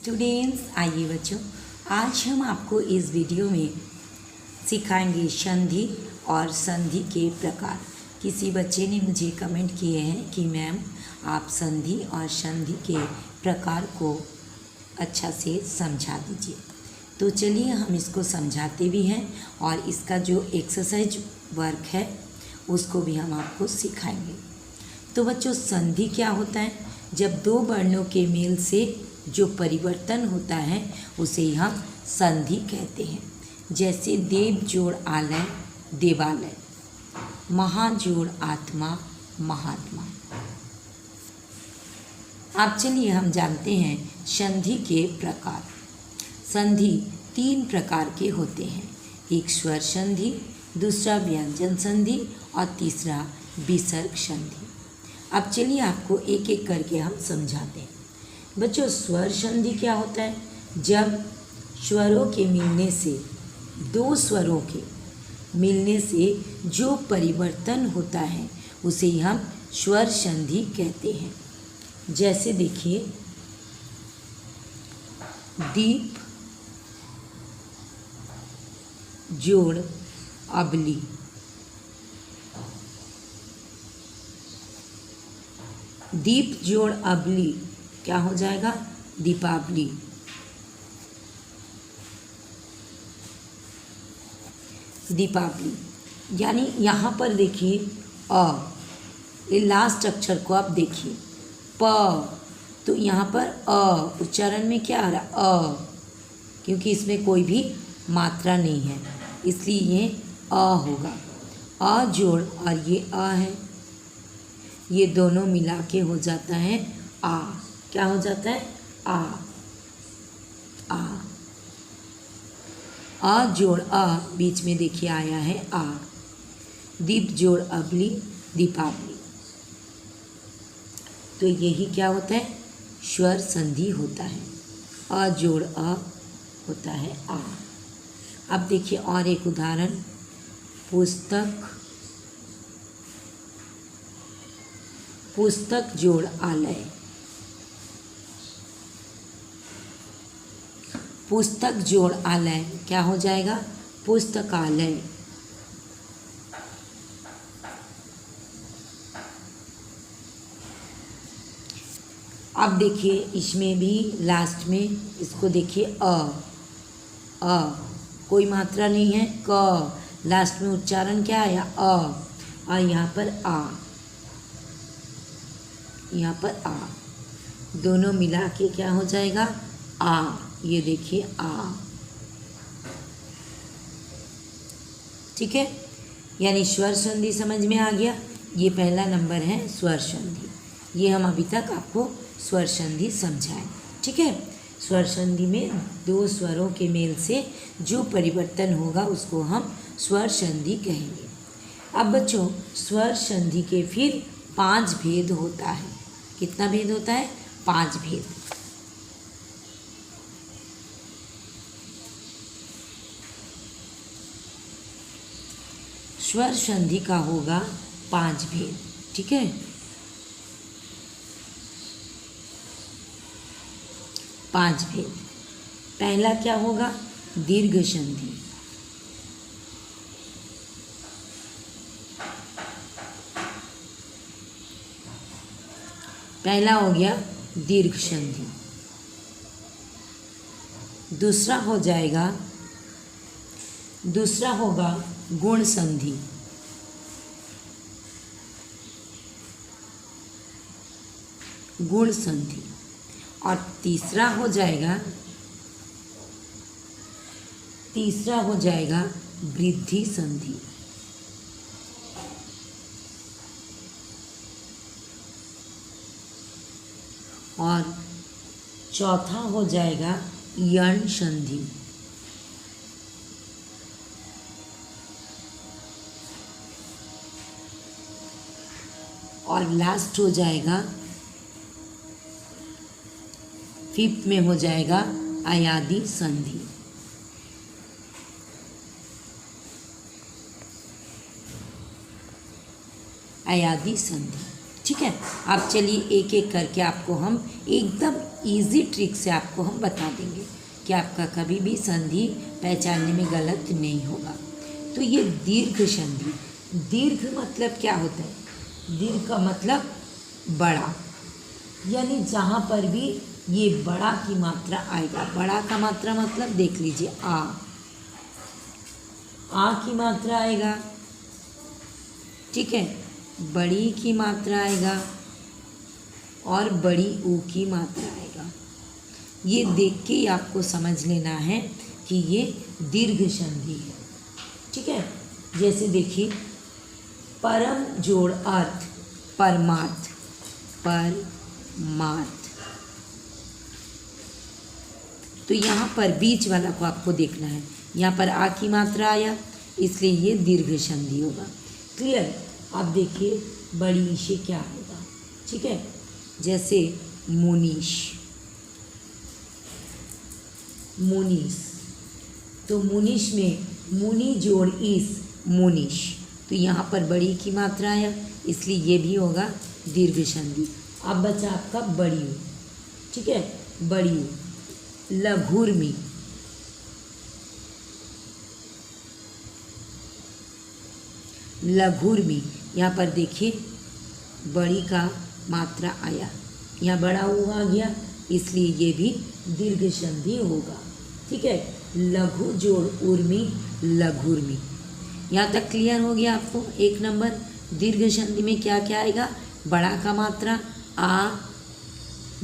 Students, आइए बच्चों, आज हम आपको इस वीडियो में सिखाएंगे संधि और संधि के प्रकार। किसी बच्चे ने मुझे कमेंट किए हैं कि मैम आप संधि और संधि के प्रकार को अच्छा से समझा दीजिए। तो चलिए हम इसको समझाते भी हैं और इसका जो एक्सरसाइज वर्क है उसको भी हम आपको सिखाएंगे। तो बच्चों, संधि क्या होता है? जब दो वर्णों के मेल से जो परिवर्तन होता है उसे हम संधि कहते हैं। जैसे देव जोड़ आलय देवालय, महा जोड़ आत्मा महात्मा। अब चलिए हम जानते हैं संधि के प्रकार। संधि तीन प्रकार के होते हैं, एक स्वर संधि, दूसरा व्यंजन संधि और तीसरा विसर्ग संधि। अब चलिए आपको एक एक करके हम समझाते हैं। बच्चों, स्वर संधि क्या होता है? जब स्वरों के मिलने से, दो स्वरों के मिलने से जो परिवर्तन होता है उसे हम स्वर संधि कहते हैं। जैसे देखिए, दीप जोड़ अबली, दीप जोड़ अबली क्या हो जाएगा? दीपावली। दीपावली। यानी यहाँ पर देखिए अ, ये लास्ट अक्षर को आप देखिए प, तो यहाँ पर अ उच्चारण में क्या आ रहा? अ, क्योंकि इसमें कोई भी मात्रा नहीं है इसलिए ये अ होगा। अ जोड़ और ये अ है, ये दोनों मिला के हो जाता है आ। क्या हो जाता है? आ। आ, आ जोड़ अ, बीच में देखिए आया है आ। दीप जोड़ अबली दीपावली। तो यही क्या होता है? स्वर संधि होता है। अ जोड़ अ होता है आ। अब देखिए और एक उदाहरण, पुस्तक, पुस्तक जोड़ आलय, पुस्तक जोड़ आलय क्या हो जाएगा? पुस्तकालय। अब देखिए इसमें भी लास्ट में इसको देखिए अ, कोई मात्रा नहीं है, क, लास्ट में उच्चारण क्या आया? अ, और यहाँ पर आ, यहाँ पर आ, दोनों मिला के क्या हो जाएगा? आ। ये देखिए आ। ठीक है, यानी स्वर संधि समझ में आ गया। ये पहला नंबर है स्वर संधि। ये हम अभी तक आपको स्वर संधि समझाएं। ठीक है, स्वर संधि में दो स्वरों के मेल से जो परिवर्तन होगा उसको हम स्वर संधि कहेंगे। अब बच्चों, स्वर संधि के फिर 5 भेद होता है। कितना भेद होता है? 5 भेद। स्वर संधि का होगा 5 भेद। ठीक है, पांच भेद। पहला क्या होगा? दीर्घ संधि। पहला हो गया दीर्घ संधि। दूसरा हो जाएगा, दूसरा होगा गुण संधि। गुण संधि। और तीसरा हो जाएगा, तीसरा हो जाएगा वृद्धि संधि। और चौथा हो जाएगा यण संधि। और लास्ट हो जाएगा, फिफ्थ में हो जाएगा अयादि संधि। अयादि संधि। ठीक है। अब चलिए एक एक करके आपको हम एकदम इजी ट्रिक से आपको हम बता देंगे कि आपका कभी भी संधि पहचानने में गलत नहीं होगा। तो ये दीर्घ संधि, दीर्घ मतलब क्या होता है? दीर्घ का मतलब बड़ा, यानी जहाँ पर भी ये बड़ा की मात्रा आएगा। बड़ा का मात्रा मतलब देख लीजिए आ की मात्रा आएगा, ठीक है, बड़ी की मात्रा आएगा और बड़ी ऊ की मात्रा आएगा। ये देख के ही आपको समझ लेना है कि ये दीर्घ संधि है, ठीक है। जैसे देखिए परम जोड़ अर्थ परमार्थ, परमार्थ, तो यहाँ पर बीच वाला को आपको देखना है। यहाँ पर आ की मात्रा आया इसलिए ये दीर्घ संधि होगा। क्लियर? अब देखिए बड़ी से क्या होगा, ठीक है। जैसे मुनीश, मुनीस, तो मुनीश में मुनि जोड़ इस, मुनीश, तो यहाँ पर बड़ी की मात्रा आया इसलिए ये भी होगा दीर्घ संधि। अब बचा आपका बड़ी, ठीक है, बड़ी। लघुर्मी, लघुर्मी, यहाँ पर देखिए बड़ी का मात्रा आया, यहाँ बड़ा हुआ आ गया इसलिए ये भी दीर्घ संधि होगा, ठीक है। लघु जोड़ उर्मी, लघुर्मी। यहाँ तक क्लियर हो गया आपको? एक नंबर दीर्घ संधि में क्या क्या आएगा? बड़ा का मात्रा आ,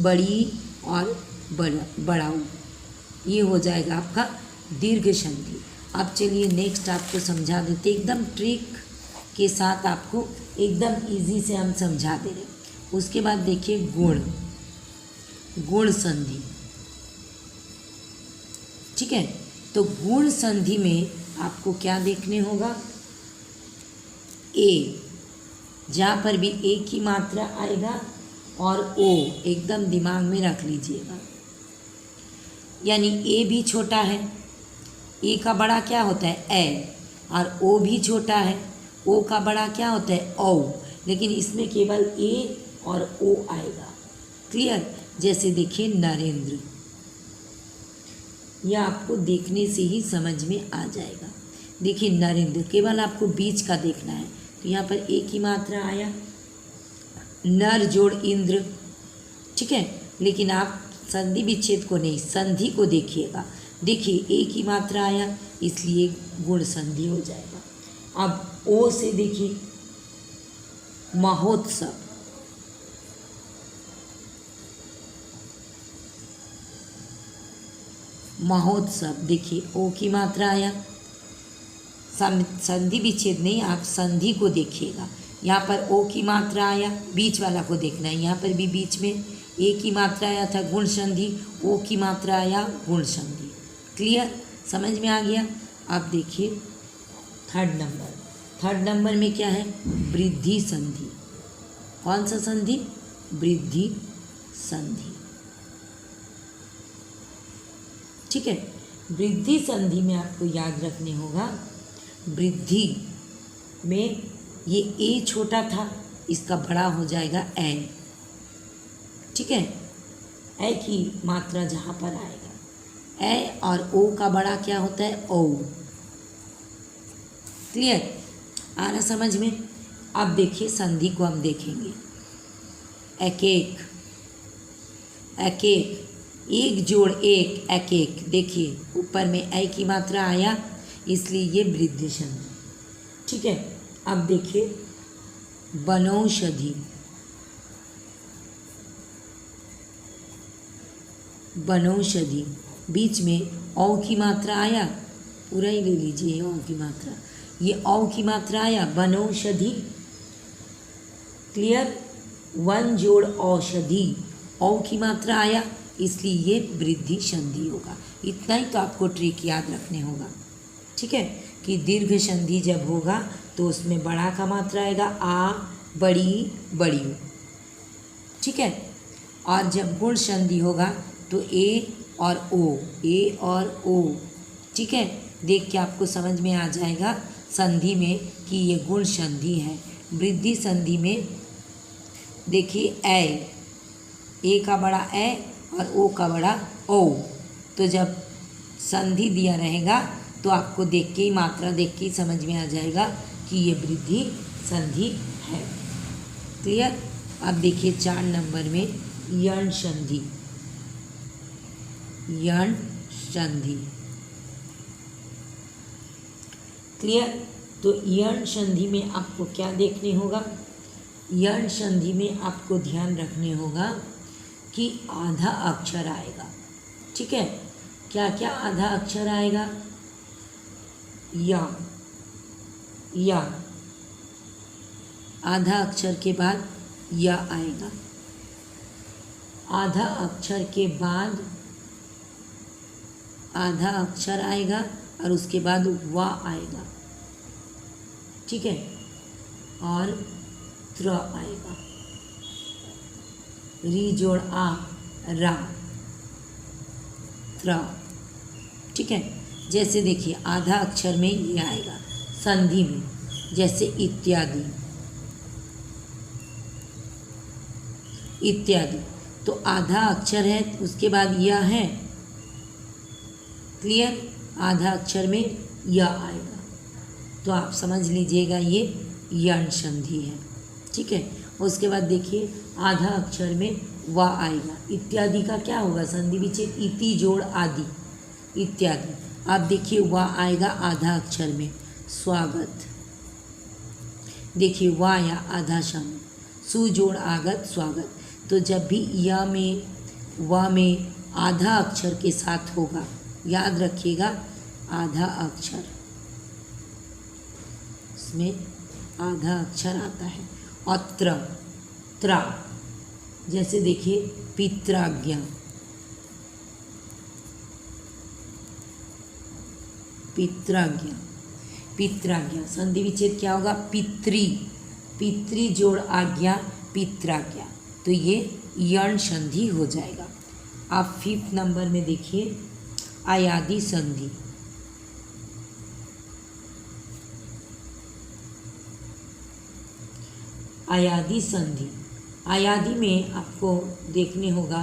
बड़ी और बड़ा, ये हो जाएगा आपका दीर्घ संधि। अब चलिए नेक्स्ट आपको समझा देते, एकदम ट्रिक के साथ आपको एकदम इजी से हम समझा दे रहे। उसके बाद देखिए गुण, गुण संधि, ठीक है। तो गुण संधि में आपको क्या देखने होगा? ए, जहाँ पर भी ए की मात्रा आएगा और ओ एकदम दिमाग में रख लीजिएगा, यानी ए भी छोटा है, ए का बड़ा क्या होता है? ए, और ओ भी छोटा है, ओ का बड़ा क्या होता है? औ, लेकिन इसमें केवल ए और ओ आएगा। क्लियर? जैसे देखिए नरेंद्र, यह आपको देखने से ही समझ में आ जाएगा। देखिए नरेंद्र, केवल आपको बीच का देखना है, तो यहाँ पर ए की मात्रा आया, नर जोड़ इंद्र, ठीक है। लेकिन आप संधि विच्छेद को नहीं, संधि को देखिएगा। देखिए ए की मात्रा आया इसलिए गुण संधि हो जाएगा। अब ओ से देखिए महोत्सव, महोत्सव, देखिए ओ की मात्रा आया, संधि विच्छेद नहीं, आप संधि को देखिएगा। यहाँ पर ओ की मात्रा आया, बीच वाला को देखना है। यहाँ पर भी बीच में ए की मात्रा आया था गुण संधि, ओ की मात्रा आया गुण संधि। क्लियर? समझ में आ गया? अब देखिए थर्ड नंबर, थर्ड नंबर में क्या है? वृद्धि संधि। कौन सा संधि? वृद्धि संधि, ठीक है। वृद्धि संधि में आपको याद रखने होगा, वृद्धि में ये ए छोटा था, इसका बड़ा हो जाएगा ए, ठीक है। ए की मात्रा जहाँ पर आएगा, ए और ओ का बड़ा क्या होता है? ओ। क्लियर? आ रहा समझ में? अब देखिए संधि को हम देखेंगे। एक एक, एक एक, एक जोड़ एक, एक एक, देखिए ऊपर में ए की मात्रा आया इसलिए ये वृद्धि संधि, ठीक है। अब देखिए वनौषधि, वनौषधि, बीच में औ की मात्रा आया, पूरा ही ले लीजिए औ की मात्रा, ये औ की मात्रा आया वनौषधि। क्लियर? वन जोड़ औषधि, औ की मात्रा आया इसलिए ये वृद्धि संधि होगा। इतना ही तो आपको ट्रिक याद रखने होगा, ठीक है, कि दीर्घ संधि जब होगा तो उसमें बड़ा का मात्रा आएगा आ, बड़ी, बड़ी, ठीक है। और जब गुण संधि होगा तो ए और ओ, ए और ओ, ठीक है। देख के आपको समझ में आ जाएगा संधि में कि ये गुण संधि है। वृद्धि संधि में देखिए ए का बड़ा ए और ओ का बड़ा ओ। तो जब संधि दिया रहेगा तो आपको देख के ही, मात्रा देख के ही समझ में आ जाएगा कि ये वृद्धि संधि है। क्लियर। अब देखिए 4 नंबर में यण संधि। यण संधि क्लियर। तो यण संधि में आपको क्या देखने होगा? यण संधि में आपको ध्यान रखने होगा कि आधा अक्षर आएगा। ठीक है। क्या क्या आधा अक्षर आएगा? या आधा अक्षर के बाद या आएगा, आधा अक्षर के बाद आधा अक्षर आएगा और उसके बाद वा आएगा। ठीक है। और त्र आएगा, री जोड़ आ, रा, त्र। ठीक है। जैसे देखिए आधा अक्षर में ये आएगा संधि में, जैसे इत्यादि, इत्यादि। तो आधा अक्षर है, उसके बाद यह है। क्लियर। आधा अक्षर में यह आएगा तो आप समझ लीजिएगा ये यण संधि है। ठीक है। उसके बाद देखिए आधा अक्षर में वा आएगा। इत्यादि का क्या होगा? संधि विच्छेद, इति जोड़ आदि, इत्यादि। आप देखिए वा आएगा आधा अक्षर में, स्वागत। देखिए वा या आधा शब्द, सु जोड़ आगत, स्वागत। तो जब भी या में, वा में आधा अक्षर के साथ होगा, याद रखिएगा आधा अक्षर, इसमें आधा अक्षर आता है। और त्रा, जैसे देखिए पित्राज्ञा, पित्राज्ञा, पित्राज्ञा। संधि विच्छेद क्या होगा? पितृ, पितृ जोड़ आज्ञा, पित्राज्ञा। तो ये यण संधि हो जाएगा। आप 5 नंबर में देखिए आयादी संधि। आयादी संधि, आयादी में आपको देखने होगा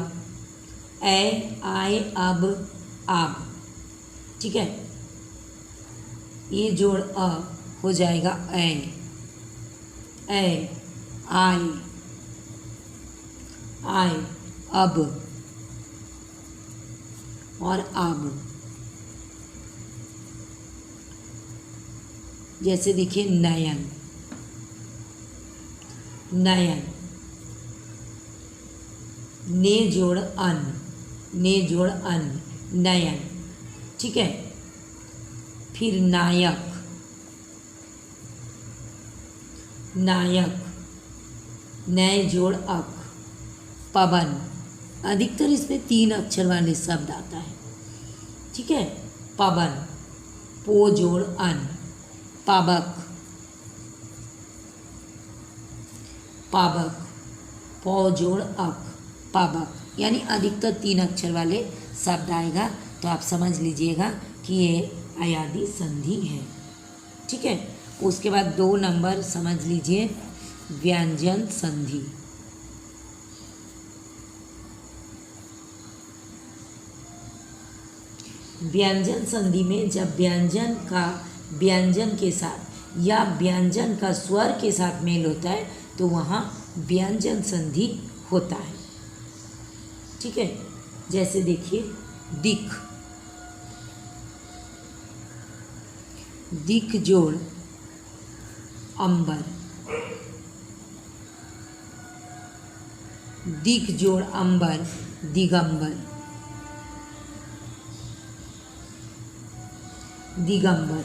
ए, आए, अब, आब। ठीक है। ये जोड़ अ हो जाएगा ए, आए, आए, अब और आब। जैसे देखिए नयन, नयन, ने जोड़ अन, ने जोड़ अन, नयन। ठीक है। फिर नायक, नायक, नए जोड़ अक, पवन। अधिकतर इसमें 3 अक्षर वाले शब्द आता है। ठीक है। पवन, पो जोड़ अन, पावक, पावक, पौ जोड़ अक, पावक। यानी अधिकतर 3 अक्षर वाले शब्द आएगा। तो आप समझ लीजिएगा कि ये अयादी संधि है। ठीक है। उसके बाद 2 नंबर समझ लीजिए व्यंजन संधि। व्यंजन संधि में जब व्यंजन का व्यंजन के साथ या व्यंजन का स्वर के साथ मेल होता है तो वहाँ व्यंजन संधि होता है। ठीक है। जैसे देखिए दिख, दिख जोड़ अंबर, दिख जोड़ अंबर, दिगंबर, दिगंबर।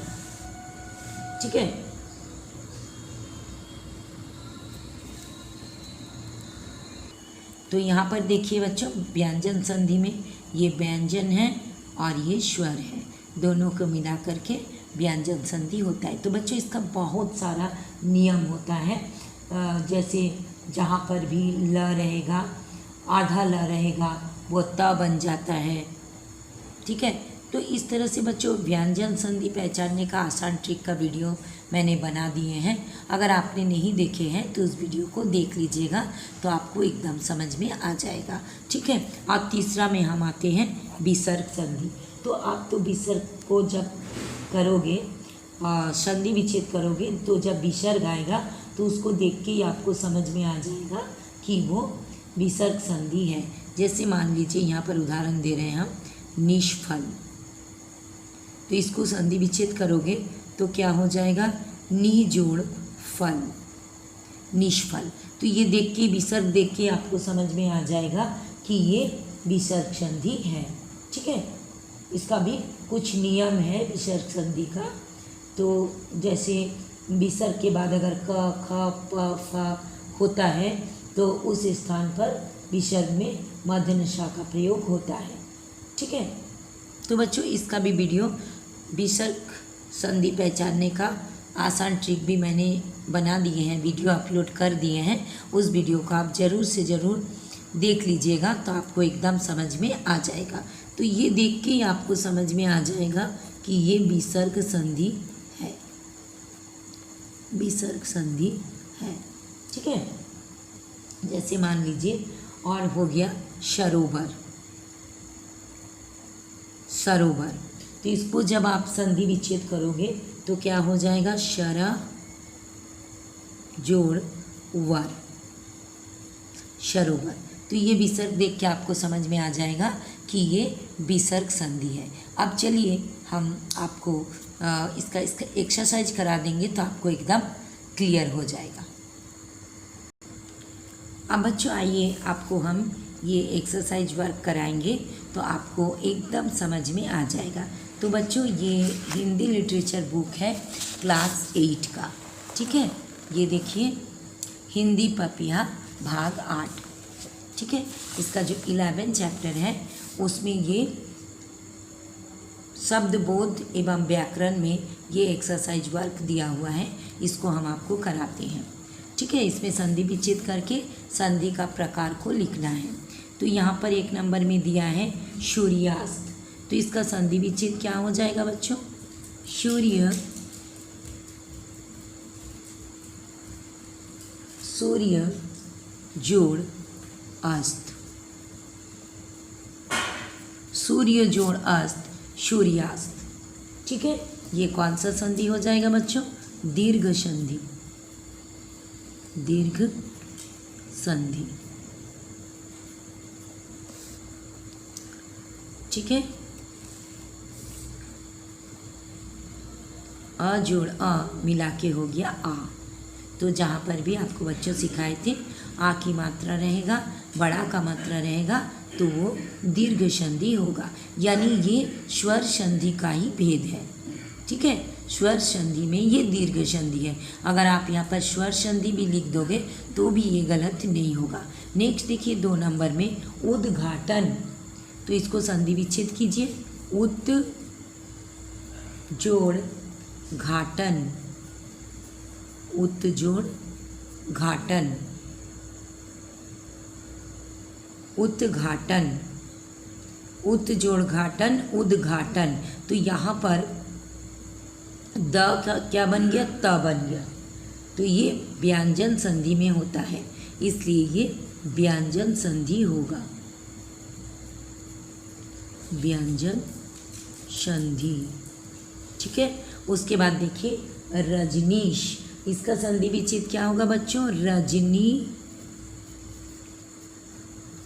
ठीक है। तो यहाँ पर देखिए बच्चों व्यंजन संधि में ये व्यंजन है और ये स्वर है, दोनों को मिला करके व्यंजन संधि होता है। तो बच्चों इसका बहुत सारा नियम होता है। जैसे जहाँ पर भी ल रहेगा, आधा ल रहेगा, वो त बन जाता है। ठीक है। तो इस तरह से बच्चों व्यंजन संधि पहचानने का आसान ट्रिक का वीडियो मैंने बना दिए हैं। अगर आपने नहीं देखे हैं तो उस वीडियो को देख लीजिएगा, तो आपको एकदम समझ में आ जाएगा। ठीक है। और तीसरा में हम आते हैं विसर्ग संधि। तो आप तो विसर्ग को जब करोगे, संधि विच्छेद करोगे, तो जब विसर्ग आएगा तो उसको देख के ही आपको समझ में आ जाएगा कि वो विसर्ग संधि है। जैसे मान लीजिए यहाँ पर उदाहरण दे रहे हैं हम, निष्फल। तो इसको संधि विच्छेद करोगे तो क्या हो जाएगा, नि जोड़ फल, निष्फल। तो ये देख के, विसर्ग देख के आपको समझ में आ जाएगा कि ये विसर्ग संधि है। ठीक है। इसका भी कुछ नियम है विसर्ग संधि का। तो जैसे विसर्ग के बाद अगर क, ख, प, फ होता है तो उस स्थान पर विसर्ग में मध्य नशा का प्रयोग होता है। ठीक है। तो बच्चों इसका भी वीडियो, विसर्ग संधि पहचानने का आसान ट्रिक भी मैंने बना दिए हैं, वीडियो अपलोड कर दिए हैं। उस वीडियो को आप ज़रूर से ज़रूर देख लीजिएगा, तो आपको एकदम समझ में आ जाएगा। तो ये देख के ही आपको समझ में आ जाएगा कि ये विसर्ग संधि है, विसर्ग संधि है। ठीक है। जैसे मान लीजिए, और हो गया सरोवर, सरोवर। तो इसको जब आप संधि विच्छेद करोगे तो क्या हो जाएगा, शरा जोड़ वर, सरोवर। तो ये विसर्ग देख के आपको समझ में आ जाएगा कि ये विसर्ग संधि है। अब चलिए हम आपको इसका एक्सरसाइज करा देंगे, तो आपको एकदम क्लियर हो जाएगा। अब बच्चों आइए आपको हम ये एक्सरसाइज वर्क कराएंगे, तो आपको एकदम समझ में आ जाएगा। तो बच्चों ये हिंदी लिटरेचर बुक है क्लास 8 का। ठीक है। ये देखिए, हिंदी पपिया भाग 8। ठीक है। इसका जो 11 चैप्टर है उसमें ये शब्द बोध एवं व्याकरण में ये एक्सरसाइज वर्क दिया हुआ है, इसको हम आपको कराते हैं। ठीक है। इसमें संधि विच्छेद करके संधि का प्रकार को लिखना है। तो यहाँ पर 1 नंबर में दिया है सूर्यास्त। तो इसका संधि विच्छेद क्या हो जाएगा बच्चों, सूर्य, सूर्य जोड़ अस्त, सूर्य जोड़ अस्त, सूर्यास्त। ठीक है। ये कौन सा संधि हो जाएगा बच्चों, दीर्घ संधि, दीर्घ संधि। ठीक है। अ जोड़ अ मिला के हो गया आ। तो जहाँ पर भी आपको बच्चों सिखाए थे आ की मात्रा रहेगा, बड़ा का मात्रा रहेगा, तो वो दीर्घ संधि होगा। यानी ये स्वर संधि का ही भेद है। ठीक है। स्वर संधि में ये दीर्घ संधि है। अगर आप यहाँ पर स्वर संधि भी लिख दोगे तो भी ये गलत नहीं होगा। नेक्स्ट देखिए 2 नंबर में उद्घाटन। तो इसको संधि विच्छेद कीजिए, उत जोड़ घाटन, उत जोड़ घाटन, उद्घाटन, उत जोड़ घाटन, उद्घाटन। तो यहाँ पर द का क्या बन गया, त बन गया। तो ये व्यंजन संधि में होता है, इसलिए ये व्यंजन संधि होगा, व्यंजन संधि। ठीक है। उसके बाद देखिए रजनीश। इसका संधि विच्छेद क्या होगा बच्चों, रजनी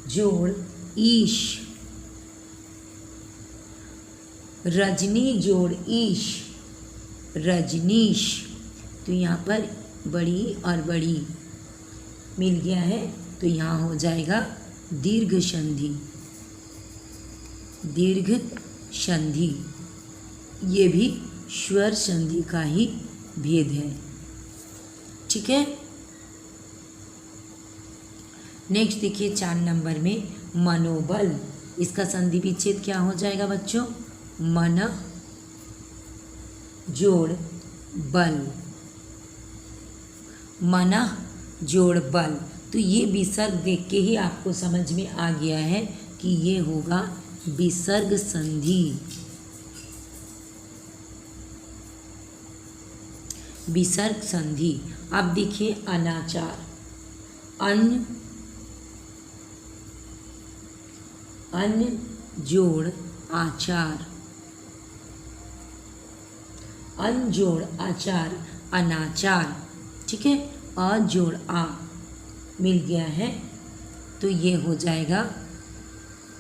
जोड़ ईश, रजनी जोड़ ईश, रजनीश। तो यहाँ पर बड़ी और बड़ी मिल गया है, तो यहाँ हो जाएगा दीर्घ संधि, दीर्घ संधि। ये भी स्वर संधि का ही भेद है। ठीक है। नेक्स्ट देखिए 4 नंबर में मनोबल। इसका संधि विच्छेद क्या हो जाएगा बच्चों, मन जोड़ बल, मन जोड़ बल। तो ये विसर्ग देख के ही आपको समझ में आ गया है कि ये होगा विसर्ग संधि, विसर्ग संधि। अब देखिए अनाचार, अन जोड़ आचार, अन जोड़ आचार अनाचार, ठीक है। अ जोड़ आ मिल गया है तो ये हो जाएगा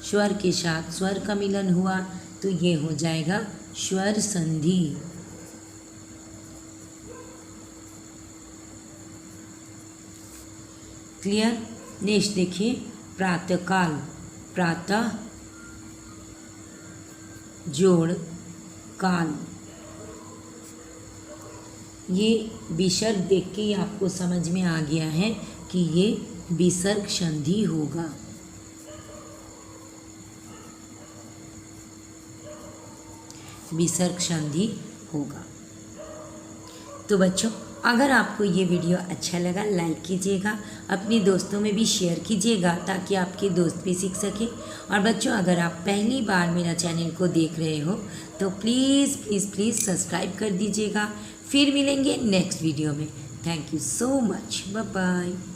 स्वर के साथ स्वर का मिलन हुआ तो ये हो जाएगा स्वर संधि। क्लियर। नेक्स्ट देखिए प्रातःकाल, प्रातः जोड़ काल। ये विसर्ग देख के ही आपको समझ में आ गया है कि ये विसर्ग संधि होगा। विसर्ग संधि होगा। तो बच्चों अगर आपको ये वीडियो अच्छा लगा लाइक कीजिएगा, अपने दोस्तों में भी शेयर कीजिएगा ताकि आपके दोस्त भी सीख सकें। और बच्चों अगर आप पहली बार मेरा चैनल को देख रहे हो तो प्लीज़ प्लीज़ प्लीज़ सब्सक्राइब कर दीजिएगा। फिर मिलेंगे नेक्स्ट वीडियो में। Thank you so much, bye bye.